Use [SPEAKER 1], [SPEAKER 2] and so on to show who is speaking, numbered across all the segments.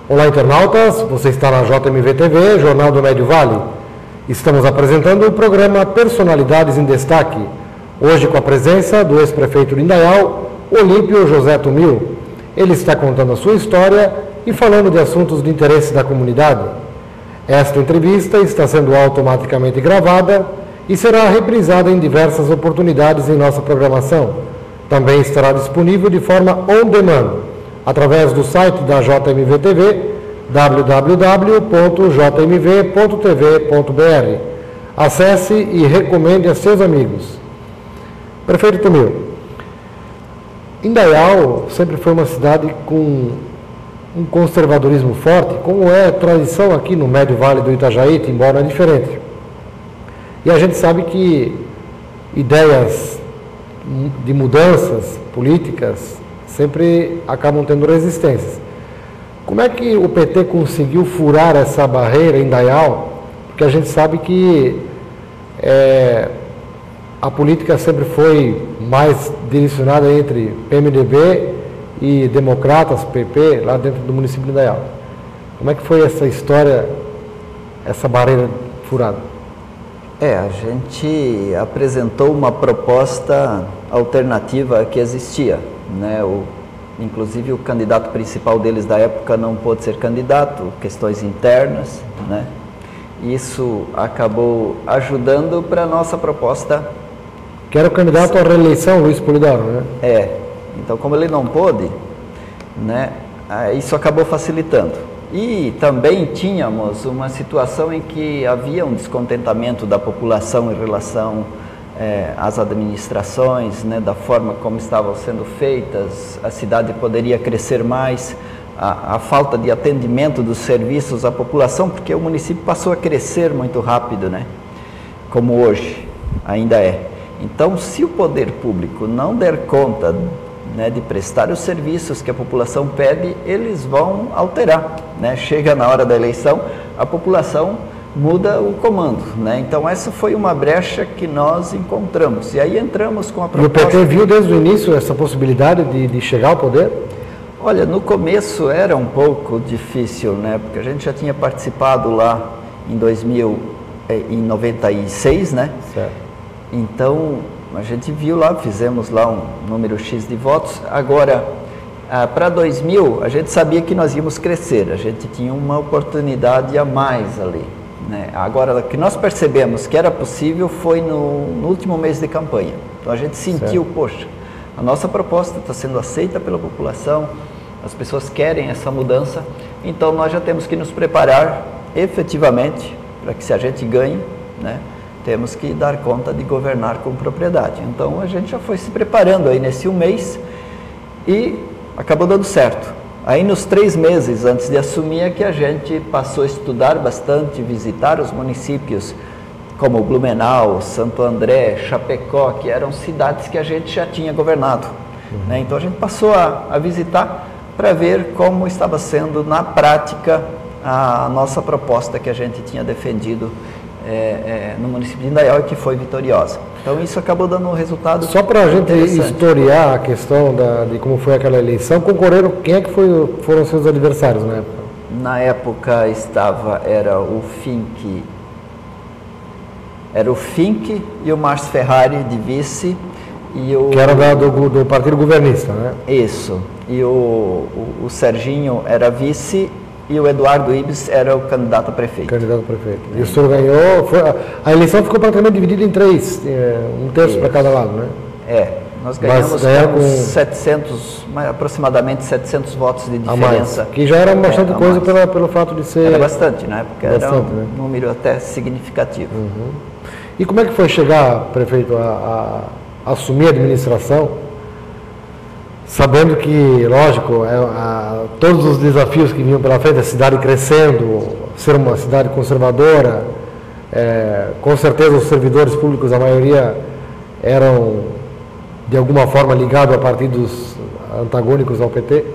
[SPEAKER 1] Olá, internautas, você está na JMV TV, Jornal do Médio Vale. Estamos apresentando o programa Personalidades em Destaque, hoje com a presença do ex-prefeito de Indaial, Olímpio José Tumil. Ele está contando a sua história e falando de assuntos de interesse da comunidade. Esta entrevista está sendo automaticamente gravada e será reprisada em diversas oportunidades em nossa programação. Também estará disponível de forma on demand, através do site da JMV TV, www.jmv.tv.br. Acesse e recomende a seus amigos. Prefeito Tumil, Indaial sempre foi uma cidade com um conservadorismo forte, como é tradição aqui no Médio Vale do Itajaí, embora é diferente. E a gente sabe que ideias de mudanças políticas sempre acabam tendo resistências. Como é que o PT conseguiu furar essa barreira em Indaial? Porque a gente sabe que a política sempre foi mais direcionada entre PMDB e Democratas, PP, lá dentro do município de Indaial. Como é que foi essa história, essa barreira furada?
[SPEAKER 2] A gente apresentou uma proposta alternativa que existia, né? Inclusive o candidato principal deles da época não pôde ser candidato, questões internas, né? Isso acabou ajudando para a nossa proposta.
[SPEAKER 1] Que era o candidato à reeleição, Luiz Polidoro, né?
[SPEAKER 2] Então como ele não pôde, né, isso acabou facilitando. E também tínhamos uma situação em que havia um descontentamento da população em relação às administrações, né, da forma como estavam sendo feitas, a cidade poderia crescer mais, a falta de atendimento dos serviços à população, porque o município passou a crescer muito rápido, né, como hoje ainda é. Então, se o poder público não der conta, né, de prestar os serviços que a população pede, eles vão alterar, né? Chega na hora da eleição, a população muda o comando, né? Então essa foi uma brecha que nós encontramos, e aí entramos com a proposta.
[SPEAKER 1] E o PT viu desde o início essa possibilidade de chegar ao poder?
[SPEAKER 2] Olha, no começo era um pouco difícil, né? Porque a gente já tinha participado lá em 1996, né?
[SPEAKER 1] Certo.
[SPEAKER 2] Então a gente viu lá, fizemos lá um número X de votos. Agora, para 2000, a gente sabia que nós íamos crescer, a gente tinha uma oportunidade a mais ali, né? Agora, o que nós percebemos que era possível foi no último mês de campanha. Então a gente sentiu, poxa, a nossa proposta está sendo aceita pela população, as pessoas querem essa mudança, então nós já temos que nos preparar efetivamente para que, se a gente ganhe, né, temos que dar conta de governar com propriedade. Então a gente já foi se preparando aí nesse um mês e acabou dando certo. Aí nos 3 meses antes de assumir é que a gente passou a estudar bastante, visitar os municípios como Blumenau, Santo André, Chapecó, que eram cidades que a gente já tinha governado, né? Então a gente passou a visitar para ver como estava sendo na prática a nossa proposta que a gente tinha defendido no município de Indaial e que foi vitoriosa. Então isso acabou dando um resultado.
[SPEAKER 1] Só para a gente historiar a questão de como foi aquela eleição, concorreram, quem é que foram seus adversários na época?
[SPEAKER 2] Na época era o Fink e o Márcio Ferrari de vice.
[SPEAKER 1] Que era do partido governista, né?
[SPEAKER 2] Isso. E o Serginho era vice. E o Eduardo Ibis era o candidato a prefeito.
[SPEAKER 1] Candidato a prefeito. E o senhor ganhou, a eleição ficou praticamente dividida em 3, um terço para cada lado, né?
[SPEAKER 2] Nós ganhamos com aproximadamente 700 votos de diferença.
[SPEAKER 1] Que já era bastante coisa pelo fato de ser...
[SPEAKER 2] Era bastante, né? Porque
[SPEAKER 1] bastante,
[SPEAKER 2] era um
[SPEAKER 1] número
[SPEAKER 2] até significativo.
[SPEAKER 1] Uhum. E como é que foi chegar, prefeito, a assumir a administração? Sabendo que, lógico, todos os desafios que vinham pela frente, a cidade crescendo, ser uma cidade conservadora, com certeza os servidores públicos, a maioria eram de alguma forma ligados a partidos antagônicos ao PT.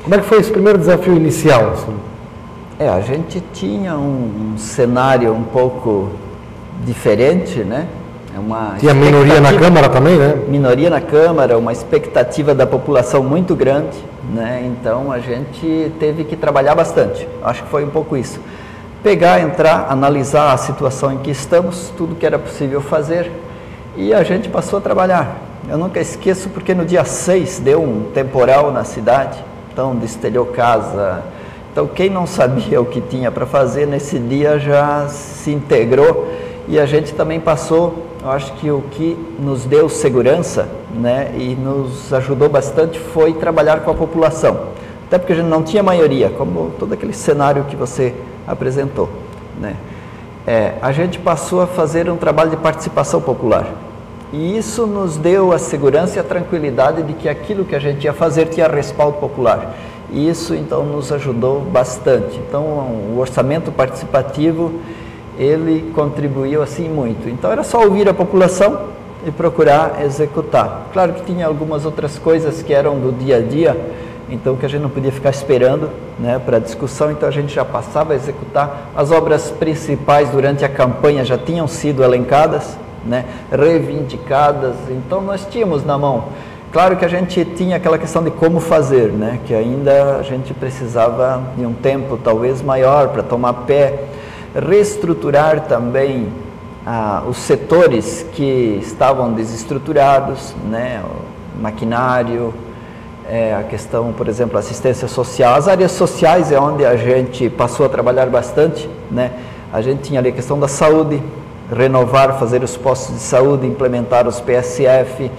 [SPEAKER 1] Como é que foi esse primeiro desafio inicial? Assim?
[SPEAKER 2] A gente tinha um cenário um pouco diferente, né?
[SPEAKER 1] Tinha minoria na Câmara também, né?
[SPEAKER 2] Minoria na Câmara, uma expectativa da população muito grande, né? Então a gente teve que trabalhar bastante. Acho que foi um pouco isso. Pegar, entrar, analisar a situação em que estamos, tudo que era possível fazer, e a gente passou a trabalhar. Eu nunca esqueço porque no dia 6 deu um temporal na cidade, então destelhou casa. Então quem não sabia o que tinha para fazer, nesse dia já se integrou, e a gente também passou. Eu acho que o que nos deu segurança, né, e nos ajudou bastante foi trabalhar com a população. Até porque a gente não tinha maioria, como todo aquele cenário que você apresentou, né. A gente passou a fazer um trabalho de participação popular. E isso nos deu a segurança e a tranquilidade de que aquilo que a gente ia fazer tinha respaldo popular. E isso, então, nos ajudou bastante. Então, o orçamento participativo, ele contribuiu assim muito. Então era só ouvir a população e procurar executar. Claro que tinha algumas outras coisas que eram do dia a dia, então que a gente não podia ficar esperando, né, para discussão, então a gente já passava a executar. As obras principais durante a campanha já tinham sido elencadas, né, reivindicadas, então nós tínhamos na mão. Claro que a gente tinha aquela questão de como fazer, né, que ainda a gente precisava de um tempo talvez maior para tomar pé, reestruturar também os setores que estavam desestruturados, né, o maquinário, a questão, por exemplo, assistência social. As áreas sociais é onde a gente passou a trabalhar bastante, né? A gente tinha ali a questão da saúde, renovar, fazer os postos de saúde, implementar os PSF,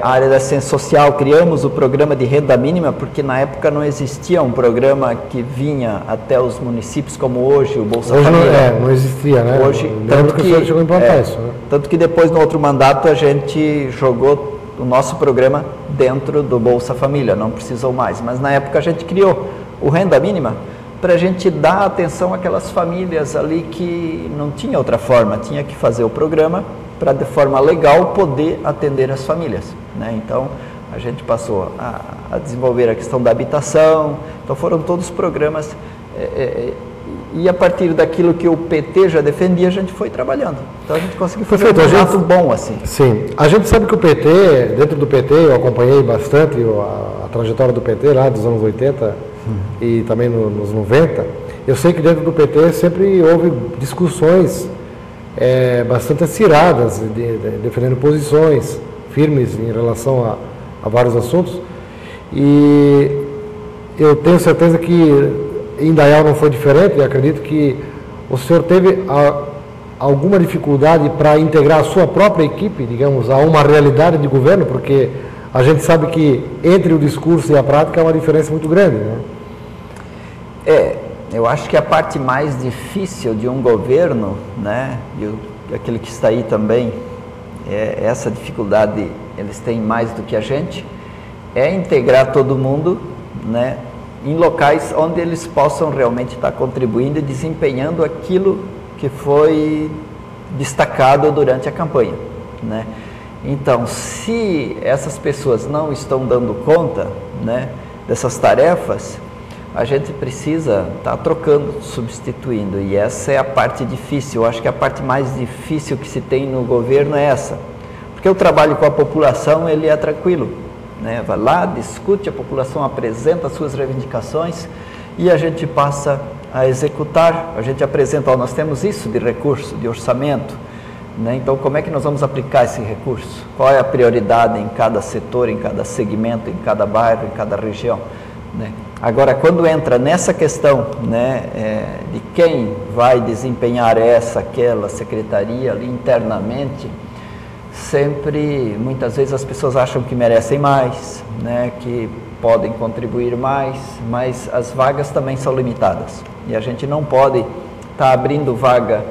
[SPEAKER 2] a área da assistência social, criamos o programa de renda mínima, porque na época não existia um programa que vinha até os municípios como hoje, o Bolsa Família.
[SPEAKER 1] Não existia, né?
[SPEAKER 2] Hoje, tanto que
[SPEAKER 1] chegou a implantar isso, né?
[SPEAKER 2] Tanto que depois, no outro mandato, a gente jogou o nosso programa dentro do Bolsa Família, não precisou mais. Mas na época a gente criou o renda mínima para a gente dar atenção àquelas famílias ali que não tinha outra forma, tinha que fazer o programa para de forma legal poder atender as famílias, né? Então a gente passou a desenvolver a questão da habitação, então foram todos programas, e a partir daquilo que o PT já defendia, a gente foi trabalhando. Então a gente conseguiu fazer um projeto bom assim.
[SPEAKER 1] Sim, a gente sabe que o PT, dentro do PT, eu acompanhei bastante a trajetória do PT lá dos anos 80 e também nos 90, eu sei que dentro do PT sempre houve discussões bastante aciradas, defendendo posições firmes em relação a vários assuntos, e eu tenho certeza que em Indaial não foi diferente, e acredito que o senhor teve alguma dificuldade para integrar a sua própria equipe, digamos, a uma realidade de governo, porque a gente sabe que entre o discurso e a prática há uma diferença muito grande, né?
[SPEAKER 2] Eu acho que a parte mais difícil de um governo, né, e aquele que está aí também, essa dificuldade eles têm mais do que a gente, é integrar todo mundo, né, em locais onde eles possam realmente estar contribuindo e desempenhando aquilo que foi destacado durante a campanha, né? Então, se essas pessoas não estão dando conta, né, dessas tarefas, a gente precisa estar trocando, substituindo, e essa é a parte difícil. Eu acho que a parte mais difícil que se tem no governo é essa, porque o trabalho com a população, ele é tranquilo, né? Vai lá, discute, a população apresenta as suas reivindicações e a gente passa a executar. A gente apresenta, nós temos isso de recurso, de orçamento, né? Então como é que nós vamos aplicar esse recurso? Qual é a prioridade em cada setor, em cada segmento, em cada bairro, em cada região, né? Agora, quando entra nessa questão, né, de quem vai desempenhar aquela secretaria ali internamente, sempre, muitas vezes as pessoas acham que merecem mais, né, que podem contribuir mais, mas as vagas também são limitadas. E a gente não pode estar abrindo vaga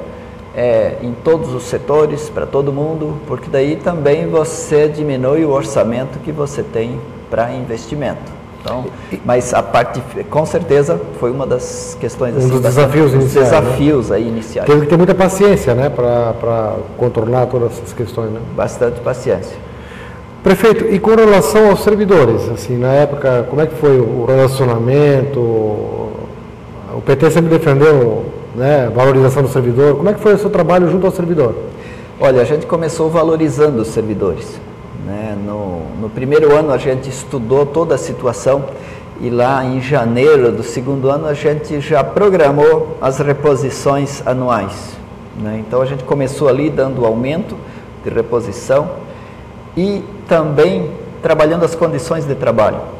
[SPEAKER 2] em todos os setores, para todo mundo, porque daí também você diminui o orçamento que você tem para investimento. Então, mas a parte, com certeza, foi uma das questões, assim,
[SPEAKER 1] dos desafios iniciais,
[SPEAKER 2] desafios, né, aí iniciais.
[SPEAKER 1] Teve que ter muita paciência, né, para contornar todas essas questões, né?
[SPEAKER 2] Bastante paciência.
[SPEAKER 1] Prefeito, e com relação aos servidores, assim, na época, como é que foi o relacionamento? O PT sempre defendeu, né, valorização do servidor. Como é que foi o seu trabalho junto ao servidor?
[SPEAKER 2] Olha, a gente começou valorizando os servidores, né? No primeiro ano a gente estudou toda a situação e lá em janeiro do segundo ano a gente já programou as reposições anuais, né? Então a gente começou ali dando aumento de reposição e também trabalhando as condições de trabalho.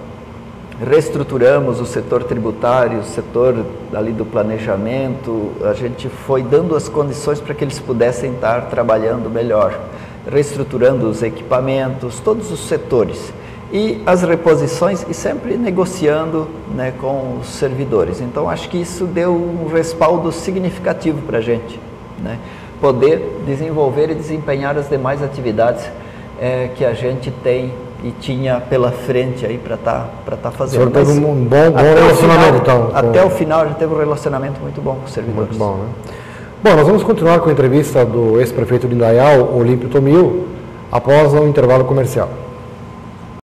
[SPEAKER 2] Reestruturamos o setor tributário, o setor ali do planejamento, a gente foi dando as condições para que eles pudessem estar trabalhando melhor, reestruturando os equipamentos, todos os setores. E as reposições e sempre negociando, né, com os servidores. Então acho que isso deu um respaldo significativo para a gente, né, poder desenvolver e desempenhar as demais atividades que a gente tem e tinha pela frente aí para tá fazendo.
[SPEAKER 1] O senhor teve um bom relacionamento, então?
[SPEAKER 2] Até o final a gente teve um relacionamento muito bom com os servidores.
[SPEAKER 1] Muito bom, né? Bom, nós vamos continuar com a entrevista do ex-prefeito de Indaial, Olímpio Tomil, após um intervalo comercial.